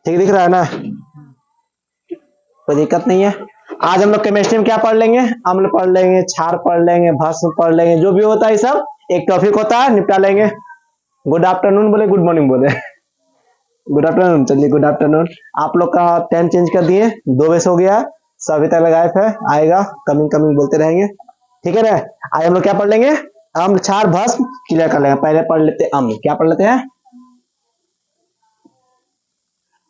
ठीक दिख रहा है ना, कोई दिक्कत नहीं है। आज हम लोग केमिस्ट्री में क्या पढ़ लेंगे, अम्ल पढ़ लेंगे, क्षार पढ़ लेंगे, भस्म पढ़ लेंगे, जो भी होता है सब एक टॉपिक होता है, निपटा लेंगे। गुड आफ्टरनून बोले, गुड मॉर्निंग बोले, गुड आफ्टरनून। चलिए गुड आफ्टरनून। आप लोग का टाइम चेंज कर दिए, 2 बजे हो गया, सभी तक लगाए थे, आएगा कमिंग कमिंग बोलते रहेंगे, ठीक है ना। आज हम लोग क्या पढ़ लेंगे, अम्ल क्षार भस्म क्लियर कर लेंगे। पहले पढ़ लेते हैं अम्ल, क्या पढ़ लेते हैं,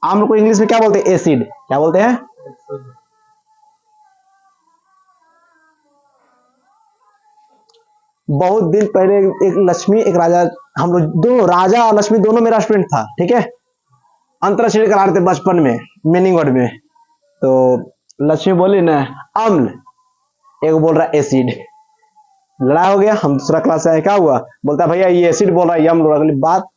अम्ल को इंग्लिश में क्या बोलते हैं, एसिड, क्या बोलते हैं। बहुत दिन पहले एक लक्ष्मी एक राजा, हम लोग दोनों, राजा और लक्ष्मी दोनों मेरा स्टूडेंट था, ठीक है। अंतरक्षण करा रहे थे बचपन में मीनिंग वर्ड में, तो लक्ष्मी बोली ना अम्ल, एक बोल रहा एसिड, लड़ाई हो गया। हम दूसरा क्लास आए, क्या हुआ, बोलता भैया ये एसिड बोल रहा है, यम बोल रहा है, बात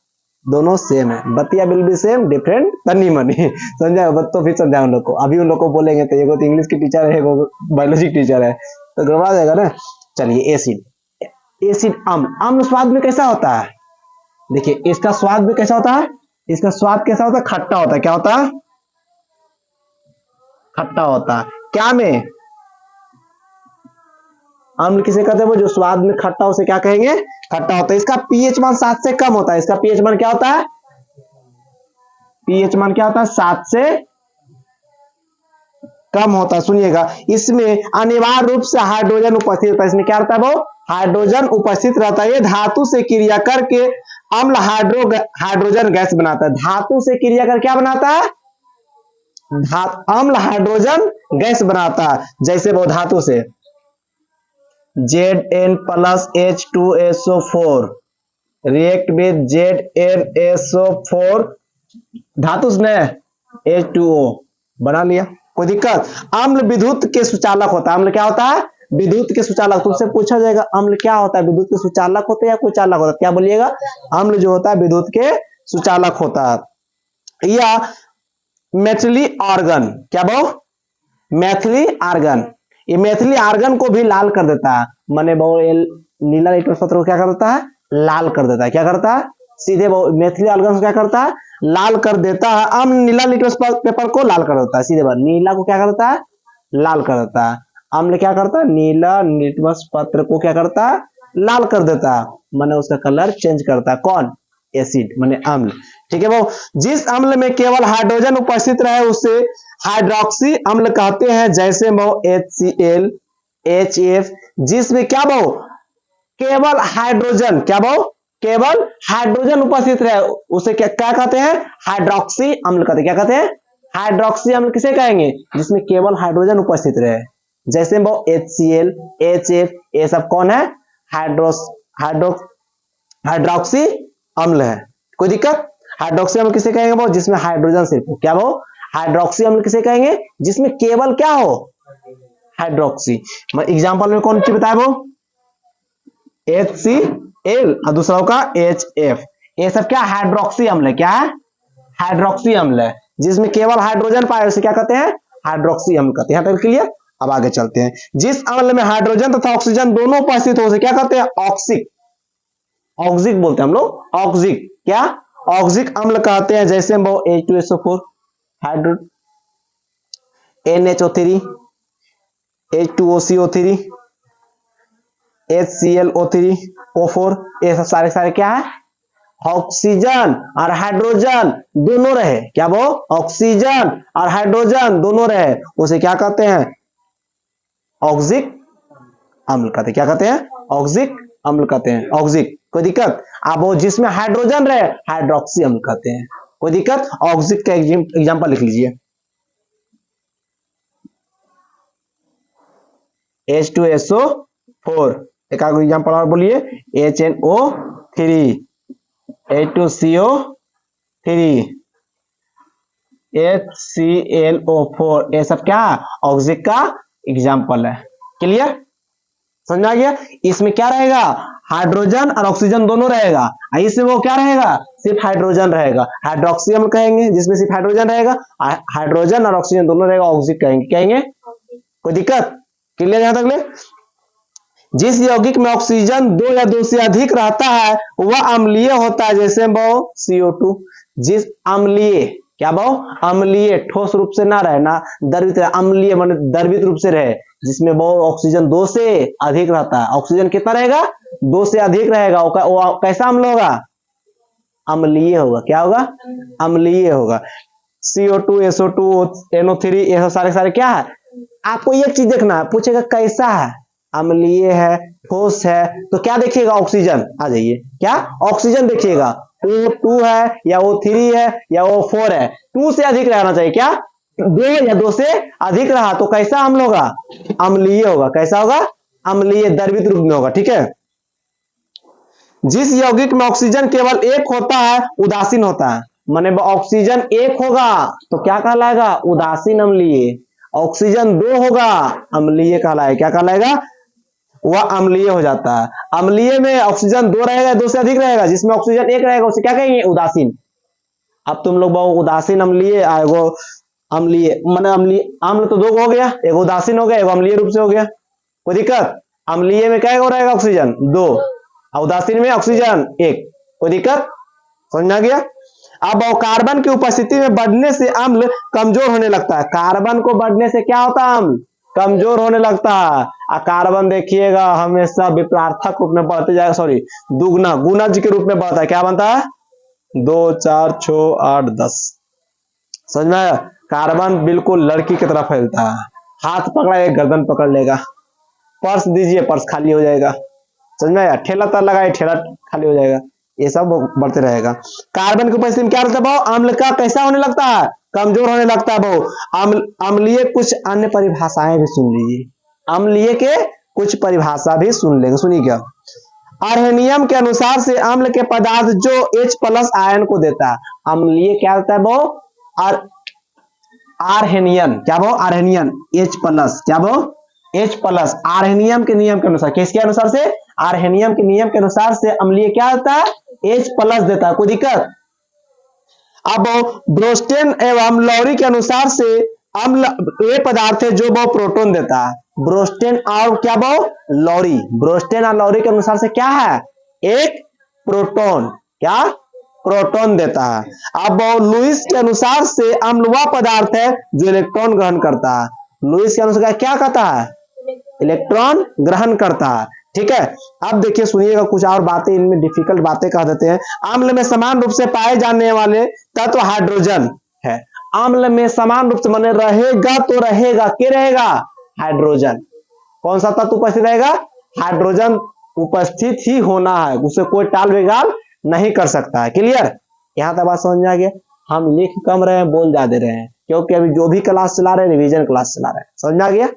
दोनों सेम है, बतिया बिल भी सेम, डिफरेंट तनी मनी, समझा। तो फिर समझा उन लोग को, अभी उन लोग को बोलेंगे तो एक तो इंग्लिश की टीचर है, एक बायोलॉजी की टीचर है, तो गड़बड़ा जाएगा ना। चलिए एसिड, एसिड अम्ल, अम्ल स्वाद में कैसा होता है, देखिए इसका स्वाद में कैसा होता है, इसका स्वाद कैसा होता है, खट्टा होता है, क्या होता है, खट्टा होता है। क्या में अम्ल किसे कहते हैं, वो जो स्वाद में खट्टा उसे क्या कहेंगे, खट्टा होता है। इसका पीएच मान 7 से कम होता है, इसका पीएच मान क्या होता है, पीएच मान क्या होता है, 7 से कम होता है। सुनिएगा, इसमें अनिवार्य रूप से हाइड्रोजन उपस्थित होता है, इसमें क्या रहता है, वो हाइड्रोजन उपस्थित रहता है। ये धातु से क्रिया करके अम्ल हाइड्रोजन गैस बनाता है, धातु से क्रिया कर क्या बनाता है, अम्ल हाइड्रोजन गैस बनाता है। जैसे वो धातु से Zn plus H2SO4 react with ZnSO4, धातु ने H2O बना लिया, कोई दिक्कत। अम्ल विद्युत के सुचालक होता है, अम्ल क्या होता है, विद्युत के सुचालक। तुमसे पूछा जाएगा अम्ल क्या होता है, विद्युत के सुचालक होते हैं या कोई चालक होता है, क्या बोलिएगा, अम्ल जो होता है विद्युत के सुचालक होता है। या मैथिली आर्गन, क्या बहु, मैथिली आर्गन, ये मैथिली आर्गन को भी लाल कर देता है, माने नीला लिटमस पत्र को क्या कर देता है, लाल कर देता है, क्या करता है, सीधे मैथिली आर्गन को क्या करता है, लाल कर देता है। अम्ल नीला लिटमस पेपर को लाल कर देता है, सीधे बात, नीला को क्या करता है, लाल कर देता है। अम्ल क्या करता है, नीला लिटमस पत्र को क्या करता है, लाल कर देता है, माने उसका कलर चेंज करता है, कौन, एसिड माने अम्ल, ठीक है। वो जिस अम्ल में केवल हाइड्रोजन उपस्थित रहे उसे हाइड्रोक्सी अम्ल कहते हैं, जैसे वो HCl, HF, जिसमें क्या वो केवल हाइड्रोजन, क्या वो केवल हाइड्रोजन उपस्थित रहे उसे क्या क्या कहते हैं, हाइड्रोक्सी अम्ल कहते हैं, क्या कहते हैं, हाइड्रोक्सी अम्ल किसे कहेंगे, जिसमें केवल हाइड्रोजन उपस्थित रहे। जैसे वो HCl, HF, ये सब कौन है, हाइड्रोक्सी अम्ल है, कोई दिक्कत। हाइड्रोक्सी अम्ल किसे कहेंगे, वो जिसमें हाइड्रोजन सिर्फ हो, क्या वो हाइड्रोक्सी अम्ल किसे कहेंगे, जिसमें केवल क्या हो, हाइड्रोक्सी। एग्जांपल में कौन सी बताया, वो HCl और दूसरा का HF, ये सब क्या हाइड्रोक्सी अम्ल है, क्या है, हाइड्रोक्सी अम्ल है, जिसमें केवल हाइड्रोजन पाए उसे क्या कहते हैं, हाइड्रोक्सी अम्ल कहते हैं। यहाँ तक क्लियर। अब आगे चलते हैं। जिस अम्ल में हाइड्रोजन तथा ऑक्सीजन दोनों उपस्थित हो उसे क्या कहते हैं, ऑक्सिक, ऑक्सिक बोलते हैं हम लोग, ऑक्सिक, क्या, ऑक्सिक अम्ल कहते हैं। जैसे वो H2SO4 hydro, NHO3, H2OCO3, HClO3, O4, ये सब सारे सारे क्या है, ऑक्सीजन और हाइड्रोजन दोनों रहे, क्या वो ऑक्सीजन और हाइड्रोजन दोनों रहे उसे क्या कहते हैं, ऑक्सिक अम्ल कहते हैं, क्या कहते हैं, ऑक्सिक अम्ल कहते हैं, ऑक्सिक, कोई दिक्कत। अब वो जिसमें हाइड्रोजन रहे हाइड्रोक्सी अम्ल कहते हैं, कोई दिक्कत। ऑक्सिक का एग्जांपल लिख लीजिए, H2SO4, एक आगे एग्जांपल और बोलिए, HNO3, H2CO3, HClO4, ये सब क्या ऑक्सिक का एग्जांपल है। क्लियर, समझ में आ गया। इसमें क्या रहेगा, हाइड्रोजन और ऑक्सीजन दोनों रहेगा, इसमें वो क्या रहेगा, सिर्फ हाइड्रोजन रहेगा, हाइड्रोक्सी अम्ल कहेंगे, जिसमें सिर्फ हाइड्रोजन रहेगा, हाइड्रोजन और ऑक्सीजन दोनों रहेगा, ऑक्सिक कहेंगे, कोई दिक्कत। क्लियर यहां तक ले। जिस यौगिक में ऑक्सीजन 2 या 2 से अधिक रहता है वह अम्लीय होता है, जैसे वो CO2। जिस अम्लीय क्या बहु, अम्लीय, ठोस रूप से ना रहे ना द्रवित रहे, अम्लीय माने द्रवित रूप से रहे, जिसमें बहु ऑक्सीजन 2 से अधिक रहता है। ऑक्सीजन कितना रहेगा, 2 से अधिक रहेगा, वो कैसा अम्ल होगा, अम्लीय होगा। क्या होगा, अम्लीय होगा। CO2, SO2, NO3 ये सारे क्या है। आपको एक चीज देखना है, पूछेगा कैसा है, अम्लीय है, ठोस है, तो क्या देखिएगा, ऑक्सीजन। आ जाइए, क्या ऑक्सीजन देखिएगा, O2 है या O3 है या O4 है, 2 से अधिक रहना चाहिए। क्या 2 या 2 से अधिक रहा तो कैसा अम्ल होगा, अम्लीय होगा। कैसा होगा, अम्लीय, द्रवित रूप में होगा। ठीक है। जिस यौगिक में ऑक्सीजन केवल एक होता है उदासीन होता है, माने ऑक्सीजन एक होगा तो क्या कहलाएगा, उदासीन अम्लीय। ऑक्सीजन 2 होगा, अम्लीय कहलाएगा। क्या कहलाएगा, वह अम्लीय हो जाता है। अम्लीय में ऑक्सीजन 2 रहेगा, 2 से अधिक रहेगा, जिसमें ऑक्सीजन 1 रहेगा उसे क्या कहेंगे, उदासीन। अब तुम लोग बहुत उदासीन अम्लीय, वो अम्लीय माने अम्लीय, अम्ल तो 2 हो गया, एक उदासीन हो गया, एक अम्लीय रूप से हो गया। कोई दिक्कत, अम्लीय में क्या रहेगा, ऑक्सीजन 2, उदासीन में ऑक्सीजन 1। कोई दिक्कत, समझ आ गया। अब कार्बन की उपस्थिति में बढ़ने से अम्ल कमजोर होने लगता है। कार्बन को बढ़ने से क्या होता है, अम्ल कमजोर होने लगता है। कार्बन देखिएगा हमेशा विपरार्थक रूप में बढ़ते जाएगा, सॉरी दुगना, गुणज के रूप में बढ़ता है। क्या बनता है, 2 4 6 8 10। समझ में आया। कार्बन बिल्कुल लड़की की तरह फैलता है, हाथ पकड़ा एक गर्दन पकड़ लेगा, पर्स दीजिए पर्स खाली हो जाएगा। समझ में आया। ठेला तर लगाए ठेला खाली हो जाएगा। ये सब बढ़ते रहेगा। कार्बन की उपस्थिति में क्या होता है, बहु अम्ल का कैसा होने लगता है, कमजोर होने लगता है। बहु अम्लीय कुछ अन्य परिभाषाएं भी सुन लीजिए, अम्लीय के कुछ परिभाषा भी सुन लेंगे। सुनिए क्या, अर्हेनियम के अनुसार से अम्ल के पदार्थ जो H+ आयन को देता है, अम्लीय क्या होता है बहु, अर्हेनियन। क्या बहु, अर्हेनियन H+, क्या बहु, H+। अर्हेनियम के नियम के अनुसार, किसके अनुसार से, अर्हेनियम के नियम के अनुसार से अम्लीय क्या होता है, H+ देता है। कोई दिक्कत। अब ब्रोस्टेन एवं लॉरी के अनुसार से अम्ल वे पदार्थ है जो बहु प्रोटॉन देता है। ब्रोस्टेन और क्या बहु, लॉरी, ब्रोस्टेन और लॉरी के अनुसार से क्या है, एक प्रोटॉन, क्या प्रोटॉन देता है। अब लुईस के अनुसार से अम्ल वह पदार्थ है जो इलेक्ट्रॉन ग्रहण करता है। लुईस के अनुसार क्या कहता है, इलेक्ट्रॉन ग्रहण करता है। ठीक है। अब देखिए सुनिएगा कुछ और बातें, इनमें डिफिकल्ट बातें कह देते हैं। अम्ल में समान रूप से पाए जाने वाले तत्व हाइड्रोजन है। अम्ल में समान रूप से माने रहेगा तो रहेगा, क्या रहेगा, हाइड्रोजन। कौन सा तत्व उपस्थित रहेगा, हाइड्रोजन उपस्थित ही होना है, उसे कोई टाल बिगाड़ नहीं कर सकता है। क्लियर, यहां तक बात समझ में आ गया। हम लिख कम रहे हैं, बोल ज्यादा रहे हैं, क्योंकि अभी जो भी क्लास चला रहे हैं रिवीजन क्लास चला रहे हैं। समझ में आ गया।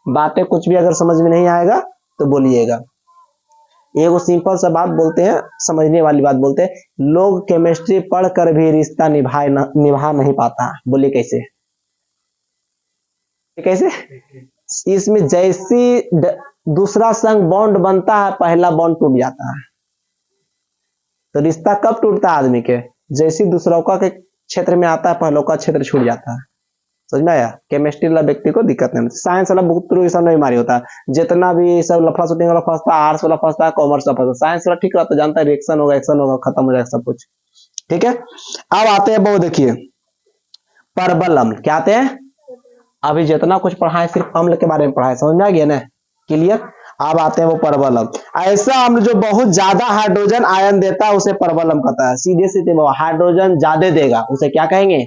बातें कुछ भी अगर समझ में नहीं आएगा तो बोलिएगा। एगो सिंपल सा बात बोलते हैं, समझने वाली बात बोलते हैं, लोग केमिस्ट्री पढ़कर भी रिश्ता निभा नहीं पाता। बोलिए कैसे, कैसे, इसमें जैसी दूसरा संग बॉन्ड बनता है पहला बॉन्ड टूट जाता है। तो रिश्ता कब टूटता है आदमी के, जैसी दूसरों का के क्षेत्र में आता है पहलों का क्षेत्र छूट जाता है। समझ में आया। केमिस्ट्री वाला व्यक्ति को दिक्कत नहीं, साइंस वाला बहुत सब नहीं मारी होता, जितना भी सब लफड़ा शूटिंग वाला फंसता, आर्ट्स वाला फंसता, कॉमर्स वाला फंसता, साइंस वाला ठीक रहता, जानता है रिएक्शन होगा, एक्शन होगा, खत्म हो जाएगा सब कुछ। ठीक है। अब आते हैं बहु, देखिए परबल अम्ल क्या आते हैं। अभी जितना कुछ पढ़ा है सिर्फ अम्ल के बारे में पढ़ा है, समझ में आ गया ना, क्लियर। अब आते हैं वो परबल अम्ल। ऐसा अम्ल जो बहुत ज्यादा हाइड्रोजन आयन देता है उसे परबल अम्ल कहता है। सीधे सीधे हाइड्रोजन ज्यादा देगा उसे क्या कहेंगे,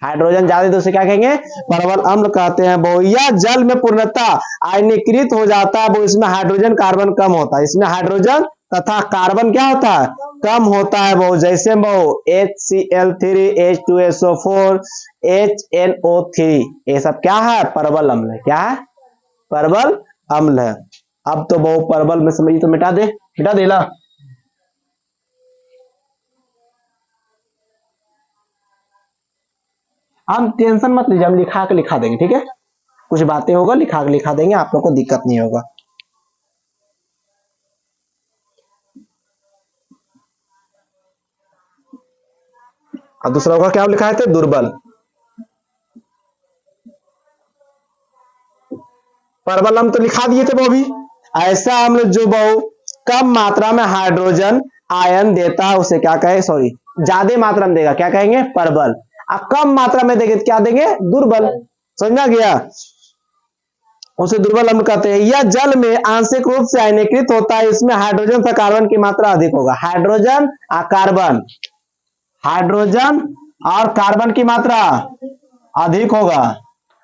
हाइड्रोजन ज्यादा तो उसे क्या कहेंगे, परबल अम्ल कहते हैं। वो यह जल में पूर्णतः आयनीकृत हो जाता है, वो इसमें हाइड्रोजन कार्बन कम होता है, इसमें हाइड्रोजन तथा कार्बन क्या होता है, कम होता है। वो जैसे वो HCl3 H2SO4 HNO3 ये सब क्या है, परबल अम्ल है। क्या है, परबल अम्ल है। अब तो वो परबल में समझिए तो मिटा दे ला। हम टेंशन मत लीजिए, हम लिखा देंगे। ठीक है, कुछ बातें होगा लिखा देंगे, आप लोग को दिक्कत नहीं होगा। और दूसरा होगा क्या लिखा है, दुर्बल। परबल अम्ल तो लिखा दिए थे वो भी। ऐसा अम्ल जो बहु कम मात्रा में हाइड्रोजन आयन देता है उसे क्या कहे, सॉरी ज्यादा मात्रा में देगा, क्या कहेंगे, परबल। कम मात्रा में देंगे तो क्या देंगे, दुर्बल। समझा गया, उसे दुर्बल अम्ल कहते हैं। यह जल में आंशिक रूप से आयनीकृत होता है, इसमें हाइड्रोजन तथा कार्बन की मात्रा अधिक होगा। हाइड्रोजन और कार्बन, हाइड्रोजन और कार्बन की मात्रा अधिक होगा,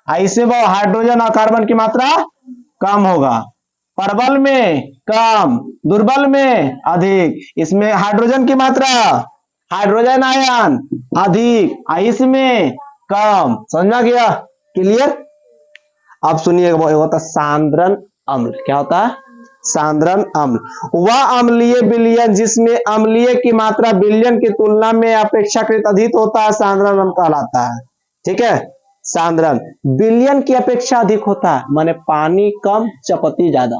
इसमें वो हाइड्रोजन और कार्बन की मात्रा कम होगा। प्रबल में कम, दुर्बल में अधिक। इसमें हाइड्रोजन की मात्रा, हाइड्रोजन आयन अधिक, इसमें कम। समझा गया, क्लियर। अब सुनिए, होता सांद्रण अम्ल। क्या होता है, सांद्रण अम्ल। वह अम्लीय विलयन जिसमें अम्लीय की मात्रा विलयन की तुलना में अपेक्षाकृत अधिक होता है, सांद्रण अम्ल कहलाता है। ठीक है, सांद्रण विलयन की अपेक्षा अधिक होता है, माने पानी कम चपत्ती ज्यादा,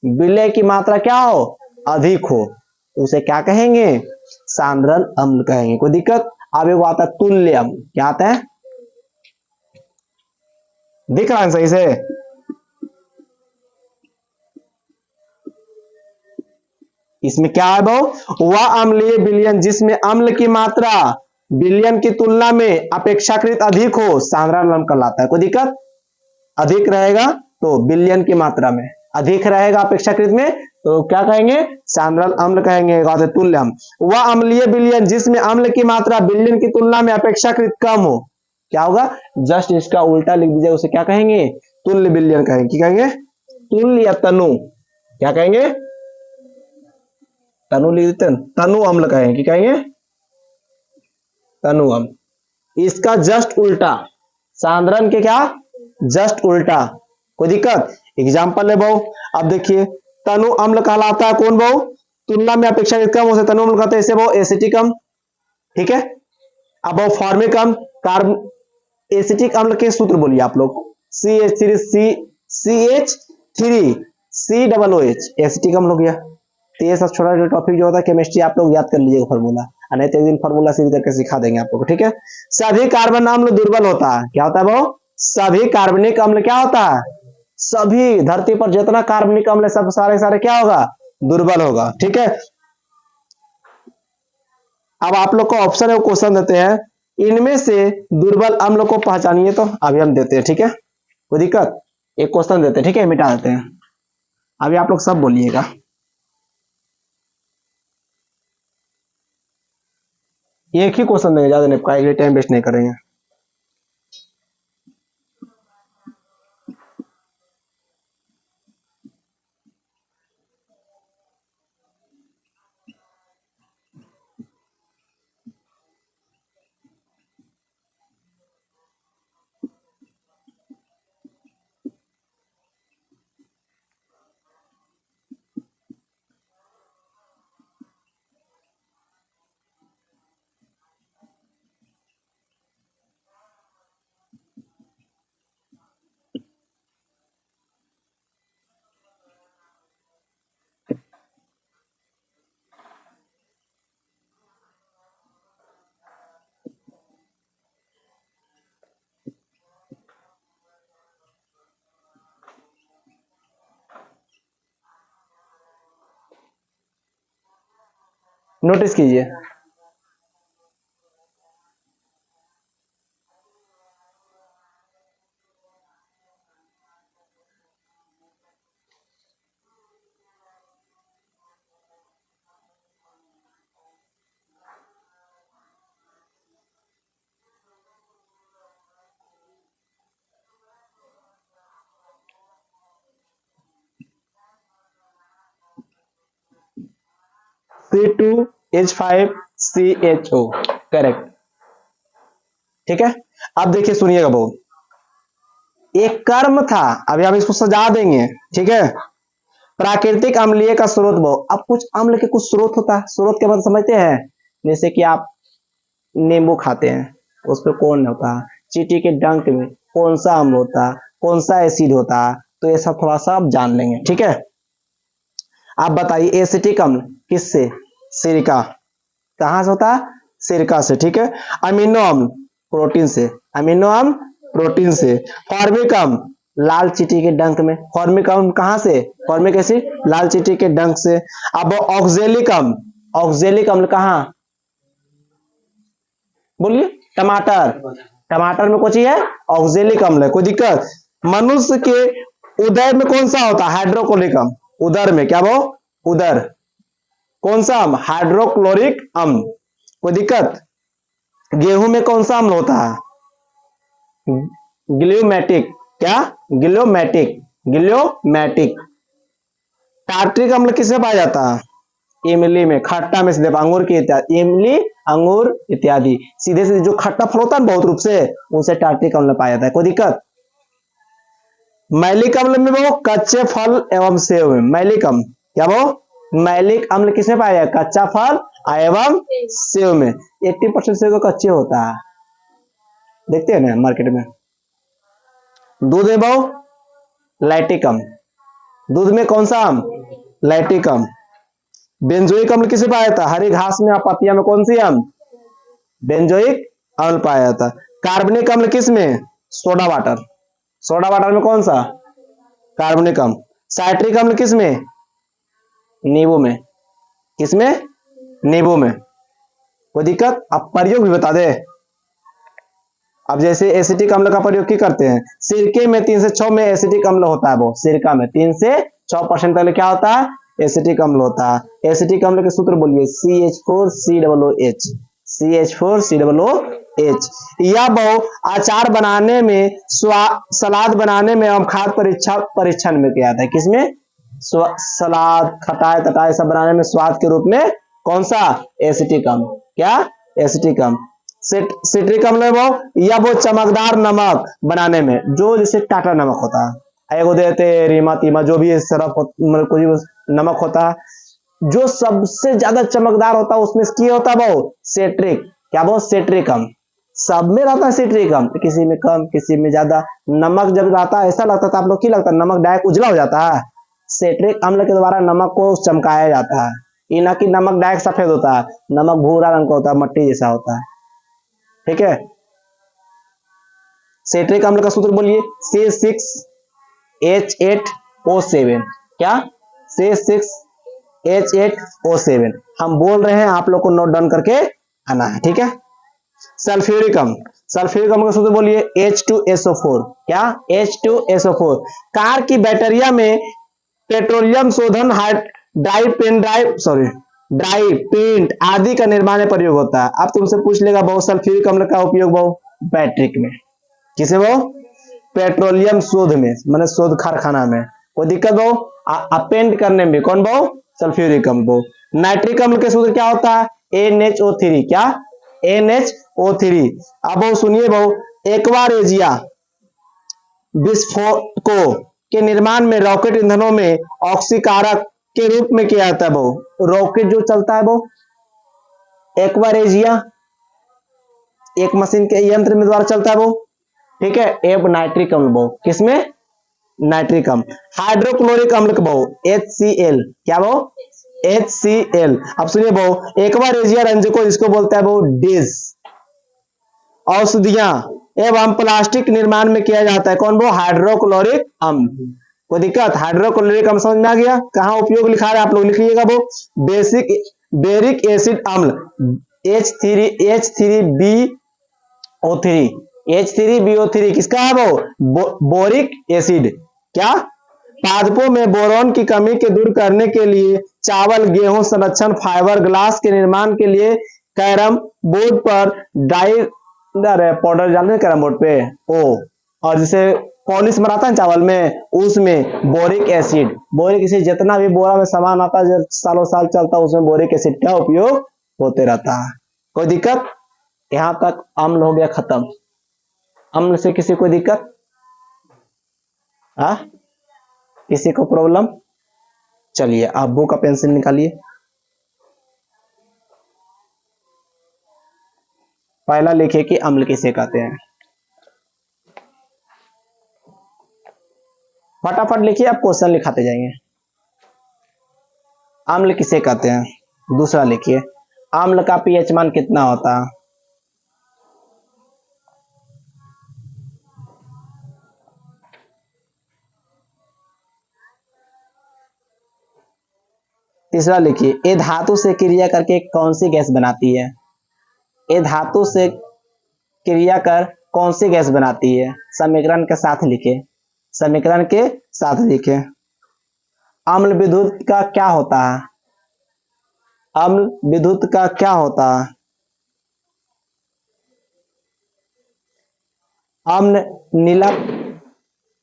विलय की मात्रा क्या हो, अधिक हो, उसे क्या कहेंगे, सांद्रण अम्ल कहेंगे। कोई दिक्कत। अब एक आता है तुल्य अम्ल। क्या आता है, दिख रहा है सही से, इसमें क्या है वो, वह अम्लीय विलयन जिसमें अम्ल की मात्रा विलयन की तुलना में अपेक्षाकृत अधिक हो, सांद्रण अम्ल कहलाता है। कोई दिक्कत। अधिक रहेगा तो विलयन की मात्रा में, अधिक रहेगा अपेक्षाकृत में, तो क्या कहेंगे, सांद्रण अम्ल कहेंगे। तुल्य अम्ल। वह अम्लीय विलयन जिसमें अम्ल की मात्रा विलयन की तुलना में अपेक्षाकृत कम हो, क्या होगा, जस्ट इसका उल्टा लिख दीजिए, उसे क्या कहेंगे, तुल्य विलयन कहेंगे। क्या कहेंगे, तुल्य या तनु, क्या कहेंगे, तनु लिख देते हैं, तनु अम्ल कहेंगे। क्या कहेंगे, तनु अम्ल। इसका जस्ट उल्टा, सांद्रण के क्या, जस्ट उल्टा। कोई दिक्कत। एग्जाम्पल है बहु, अब देखिए, तनु अम्ल कहलाता है कौन बहु, तुलना में अपेक्षाकृत कम, उसे तनु अम्ल कहते हैं। ऐसे बहु एसिटिक अम्ल। ठीक है, अब बहु फॉर्मिक अम्ल, कार्ब एसिटिक अम्ल के सूत्र बोलिए आप लोग, CH3 COOH, एसिटिक अम्ल हो गया। तो ये सब छोटा छोटा टॉपिक जो होता है केमिस्ट्री, आप लोग याद कर लीजिएगा फॉर्मूला, नहीं तो एक दिन फॉर्मूला सीधी करके सिखा देंगे आप लोग को। ठीक है, सभी कार्बन अम्ल दुर्बल होता है। क्या होता है वो, सभी कार्बनिक अम्ल क्या होता है, सभी धरती पर जितना कार्बनिक अम्ल है सब सारे सारे क्या होगा, दुर्बल होगा। ठीक है, अब आप लोग को ऑप्शन है, क्वेश्चन देते हैं, इनमें से दुर्बल अम्ल को पहचानिए, तो अभी हम देते हैं। ठीक है, कोई दिक्कत। एक क्वेश्चन देते हैं, ठीक है, मिटा देते हैं, अभी आप लोग सब बोलिएगा। एक ही क्वेश्चन देंगे, ज्यादा नहीं, टाइम वेस्ट नहीं करेंगे। नोटिस कीजिए, C2H5CHO, करेक्ट। ठीक है, अब देखिए सुनिएगा बहुत, एक कर्म था, अभी हम इसको सजा देंगे। ठीक है, प्राकृतिक अम्लीय का स्रोत बहु। अब कुछ अम्ल के कुछ स्रोत होता है, स्रोत के मतलब समझते हैं, जैसे कि आप नींबू खाते हैं, उस पर कौन होता है, चींटी के डंक में कौन सा अम्ल होता है, कौन सा एसिड होता है, तो ये सब थोड़ा सा आप जान लेंगे। ठीक है, आप बताइए एसिटिक अम्ल किससे, सिरका, कहां से होता है, सिरका से। ठीक है, अमीनो अम्ल प्रोटीन से, अमीनो अम्ल प्रोटीन से। फॉर्मिक अम्ल लाल चींटी के डंक में, फॉर्मिक अम्ल कहां से, फॉर्मिक एसिड लाल चींटी के डंक से। अब ऑक्जेलिक अम्ल, ऑक्जेलिक अम्ल कहां, बोलिए टमाटर, टमाटर में कौन है? ऑक्जेलिक अम्ल है, कोई दिक्कत? मनुष्य के उदर में कौन सा होता है? हाइड्रोक्लोरिक अम्ल। उदर में क्या वो? उदर कौन सा अम्ल? हाइड्रोक्लोरिक अम्ल, कोई दिक्कत? गेहूं में कौन सा अम्ल होता है? ग्लूमेटिक, क्या? ग्लूमेटिक, ग्लूमेटिक। टार्ट्रिक अम्ल किसमें पाया जाता है? इमली में, खट्टा में, सीधे अंगूर के इत्यादि, इमली, अंगूर इत्यादि, सीधे सीधे जो खट्टा फल होता है बहुत रूप से, उनसे टार्ट्रिक अम्ल पाया जाता है, कोई दिक्कत? मैलिक अम्ल में वो कच्चे फल एवं सेव में, मैलिक अम्ल, क्या वो? मैलिक अम्ल किसमें पाया जाता है? कच्चा फल एवं सेव में। 80% सेव तो कच्चे होता है, देखते हैं ना मार्केट में। दूध में बहु लैक्टिक अम्ल, दूध में कौन सा अम्ल? लैक्टिक अम्ल। बेंजोइक अम्ल किसे पाया जाता है? हरी घास में और पत्तियां में कौन सी अम्ल? बेंजोइक अम्ल पाया जाता है। कार्बनिक अम्ल किस में? सोडा वाटर, सोडा वाटर में कौन सा? कार्बनिक अम्ल। साइट्रिक अम्ल किस में? नींबू में, किसमें? नींबू में, कोई दिक्कत? अब प्रयोग भी बता दे। अब जैसे एसिटिक अम्ल का प्रयोग क्यों करते हैं? सिरके में 3 से 6 में एसिटिक अम्ल होता है, वो सिरका में 3 से 6% तक क्या होता है? एसिटिक अम्ल होता है। एसिटिक अम्ल के सूत्र बोलिए, CH4COOH, CH4COOH। या बहु अचार बनाने में, सलाद बनाने में एवं खाद्य परीक्षण में क्या आता है? किसमें? सलाद, खटाई तटाई सब बनाने में स्वाद के रूप में कौन सा? एसिटिक अम्ल, क्या? एसिटिक अम्ल। सिट्रिक अम्ल है वो, या वो चमकदार नमक बनाने में, जो जैसे टाटा नमक होता है, एगो देते रीमा तीमा, जो भी सरफ मतलब कोई नमक होता है, जो सबसे ज्यादा चमकदार होता है उसमें की होता है वो सेट्रिक, क्या वो? सेट्रिक अम्ल। सब में रहता है सेट्रिक अम्ल, किसी में कम किसी में ज्यादा। नमक जब रहता है ऐसा लगता था आप लोग, की लगता है नमक डायरेक्ट उजला हो जाता है? सेट्रिक अम्ल के द्वारा नमक को चमकाया जाता है, ये ना कि नमक डायरेक्ट सफेद होता है, नमक भूरा रंग का होता है, मट्टी जैसा होता है, ठीक है? सेट्रिक अम्ल का सूत्र बोलिए, C6H8O7, क्या? C6H8O7। हम बोल रहे हैं, आप लोग को नोट डाउन करके आना है, ठीक है? सल्फ्यूरिक अम्ल, सल्फ्यूरिक अम्ल का सूत्र बोलिए, H2SO4, क्या? H2SO4। कार की बैटरिया में पेट्रोलियम शोधन ड्राई पेंट आदि का निर्माण में प्रयोग होता है। अब तुमसे पूछ लेगा बहु सल्फ्यूरिक अम्ल का उपयोग बहु बैटरी में, किसे बहु? पेट्रोलियम शोध में, माने शोध कारखाना में, कोई दिक्कत बहु? अपेंड करने में कौन बहु? सल्फ्यूरिक अम्ल बहु। नाइट्रिक अम्ल के सूत्र क्या होता है? NHO3, क्या? NHO3। अब बहु सुनिए बहु, एक्वारेजिया विस्फोटकों के निर्माण में रॉकेट ईंधनों में ऑक्सीकारक के रूप में किया जाता है वो, रॉकेट जो चलता है वो एक्वारेजिया, एक मशीन के यंत्र में द्वारा चलता है वो, ठीक है? एब नाइट्रिक अम्ल वो, किसमें? नाइट्रिक अम्ल। हाइड्रोक्लोरिक अम्ल का वो HCl, क्या वो? HCl। अब सुनिए वो, एक्वारेजिया रंजको जिसको बोलता है वो डिज, औषधियां एवं प्लास्टिक निर्माण में किया जाता है, कौन वो? हाइड्रोक्लोरिक अम्ल। कोई दिक्कत? हाइड्रोक्लोरिक अम्ल समझ में आ गया? कहाँ उपयोग लिखा है आप लोग लिखिएगा वो, बेरिक एसिड अम्ल H3BO3, H3BO3 किसका है वो? बोरिक एसिड, क्या? पादपों में बोरॉन की कमी के दूर करने के लिए चावल, गेहूं संरक्षण, फाइबर ग्लास के निर्माण के लिए कैरम बोर्ड पर डाई पाउडर जानते हैं, कैरम बोर्ड पे ओ, और जैसे पॉलिश बनाता है चावल में, उसमें बोरिक एसिड, जितना भी बोरा में सामान आता है सालों साल चलता है, उसमें बोरिक एसिड का उपयोग होते रहता है। कोई दिक्कत? यहां तक अम्ल हो गया खत्म। अम्ल से किसी कोई दिक्कत? किसी को प्रॉब्लम? चलिए आप बुक का पेंसिल निकालिए। पहला लिखिए कि अम्ल किसे कहते हैं, फटाफट लिखिए, आप क्वेश्चन लिखाते जाएंगे। अम्ल किसे कहते हैं? दूसरा लिखिए, अम्ल का पीएच मान कितना होता है? तीसरा लिखिए, ये धातु से क्रिया करके कौन सी गैस बनाती है? ये धातु से क्रिया कर कौन सी गैस बनाती है? समीकरण के साथ लिखे, समीकरण के साथ लिखे। अम्ल विद्युत का क्या होता है? अम्ल विद्युत का क्या होता है? अम्ल नीला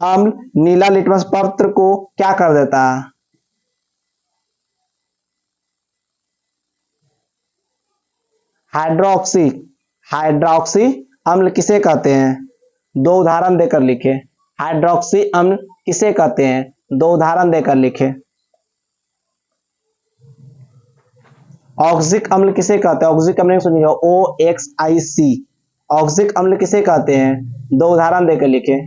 अम्ल नीला लिटमस पत्र को क्या कर देता है? हाइड्रोक्सी हाइड्रोक्सी अम्ल किसे कहते हैं? दो उदाहरण देकर लिखे। हाइड्रोक्सी अम्ल किसे कहते हैं? दो उदाहरण देकर लिखे। ऑक्सिक अम्ल किसे कहते हैं? ऑक्सिक अम्ल सुनिए, OXIC। ऑक्सिक अम्ल किसे कहते हैं? दो उदाहरण देकर लिखे।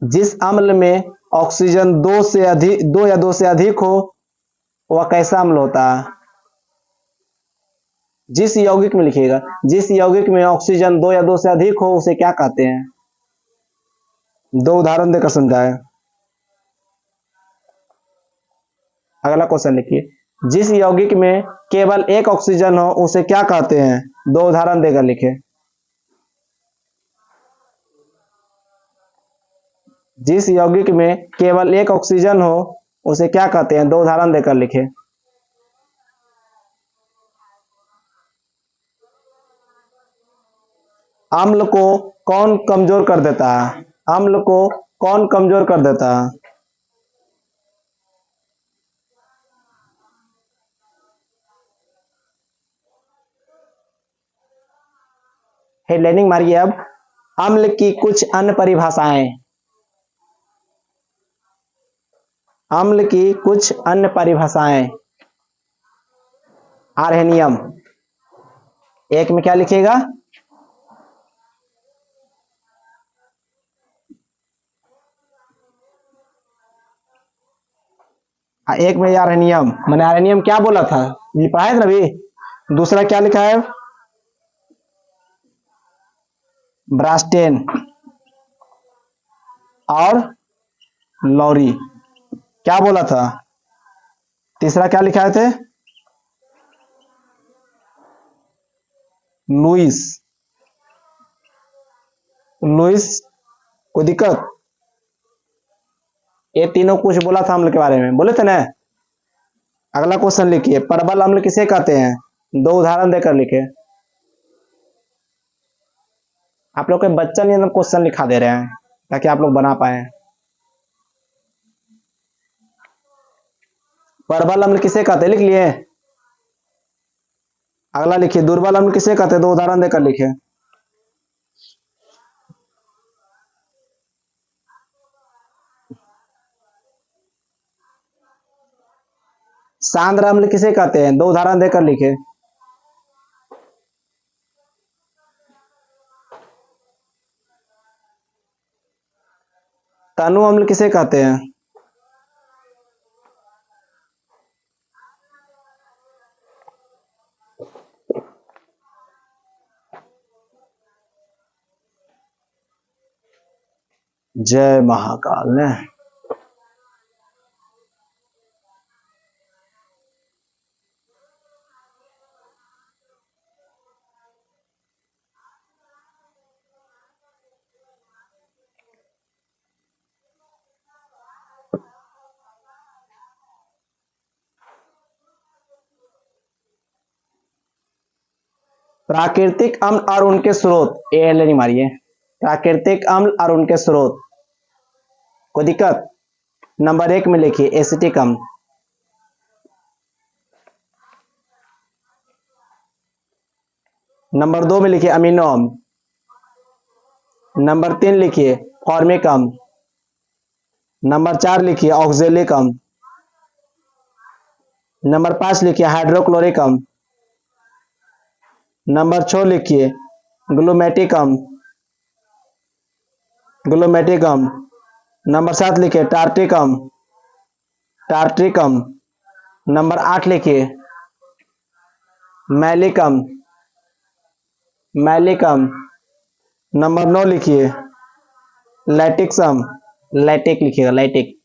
जिस अम्ल में ऑक्सीजन दो या दो से अधिक हो वह कैसा अम्ल होता है? जिस यौगिक में लिखिएगा, जिस यौगिक में ऑक्सीजन दो या दो से अधिक हो उसे क्या कहते हैं? दो उदाहरण देकर समझाएं। अगला क्वेश्चन लिखिए, जिस यौगिक में केवल एक ऑक्सीजन हो उसे क्या कहते हैं? दो उदाहरण देकर लिखे। जिस यौगिक में केवल एक ऑक्सीजन हो उसे क्या कहते हैं? दो उदाहरण देकर लिखे। अम्ल को कौन कमजोर कर देता है? अम्ल को कौन कमजोर कर देता है? हेडलाइनिंग मारिए। अब अम्ल की कुछ अन्य परिभाषाएं। अम्ल की कुछ अन्य परिभाषाएं। आर्हेनियम, एक में क्या लिखिएगा? एक में आर्हेनियम, मैंने आर्हेनियम क्या बोला था, ये पढ़ाया था अभी। दूसरा क्या लिखा है? ब्रास्टेन और लॉरी, क्या बोला था? तीसरा क्या लिखाए थे? लुइस। लुइस, कोई दिक्कत? ये तीनों कुछ बोला था अम्ल के बारे में, बोले थे ना। अगला क्वेश्चन लिखिए, प्रबल अम्ल किसे कहते हैं? दो उदाहरण देकर लिखे। आप लोग के बच्चा नहीं एकदम क्वेश्चन लिखा दे रहे हैं ताकि आप लोग बना पाए। प्रबल अम्ल किसे कहते हैं? लिख लिए। अगला लिखिए, दुर्बल अम्ल किसे कहते हैं? दो उदाहरण देकर लिखे। सांद्र अम्ल किसे कहते हैं? दो उदाहरण देकर लिखे। तनु अम्ल किसे कहते हैं? जय महाकाल ने। प्राकृतिक अम्ल और उनके स्रोत, ए नहीं मारिए। प्राकृतिक अम्ल और उनके स्रोत, कोई दिक्कत? नंबर एक में लिखिए एसिटिक अम्ल। नंबर दो में लिखिए अमीनो अम्ल। नंबर तीन लिखिए फॉर्मिक अम्ल। नंबर चार लिखिए ऑक्जेलिक अम्ल। नंबर पांच लिखिए हाइड्रोक्लोरिक अम्ल। नंबर छह लिखिए ग्लूमेटिक अम्ल। ग्लूमेटिक अम्ल। नंबर सात लिखिए टार्टिक अम्ल। टार्ट्रिक अम्ल। नंबर आठ लिखिए मैलिक अम्ल। मैलिक अम्ल। नंबर नौ लिखिए लैटिक्स अम्ल। लैटिक लिखिएगा, लैटिक।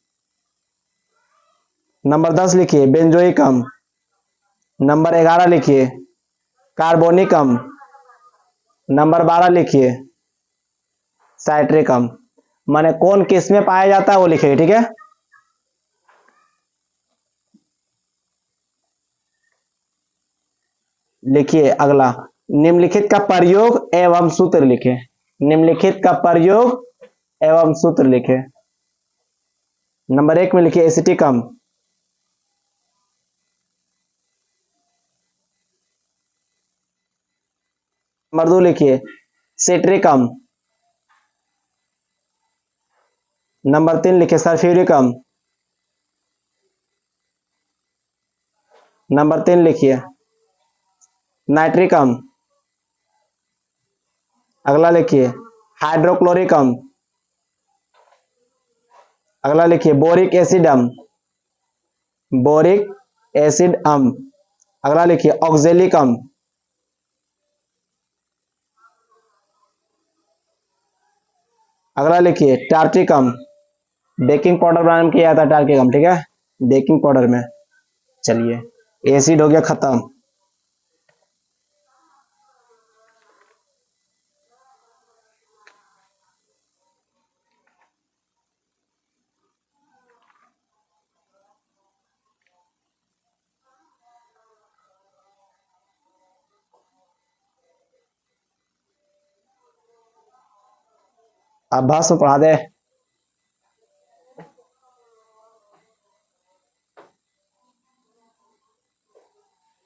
नंबर 10 लिखिए बेंजोइक अम्ल। नंबर 11 लिखिए कार्बोनिक अम्ल। नंबर 12 लिखिए साइट्रिक अम्ल। माने कौन किस में पाया जाता है वो लिखिए, ठीक है। लिखिए अगला, निम्नलिखित का प्रयोग एवं सूत्र लिखे। निम्नलिखित का प्रयोग एवं सूत्र लिखे। नंबर 1 में लिखिए एसिटिक अम्ल। नंबर 2 लिखिए सिट्रिक अम्ल। नंबर 3 लिखिए सल्फ्यूरिक अम्ल। नंबर 3 लिखिए नाइट्रिक अम्ल। अगला लिखिए हाइड्रोक्लोरिक अम्ल। अगला लिखिए बोरिक एसिड अम्ल। बोरिक एसिड अम्ल। अगला लिखिए ऑक्जेलिक अम्ल। अगला लिखिए टार्टिक अम्ल। बेकिंग पाउडर बनाने में किया जाता है टार्टिक अम्ल, ठीक है, बेकिंग पाउडर में। चलिए एसिड हो गया खत्म। अब भाषण पढ़ा दे।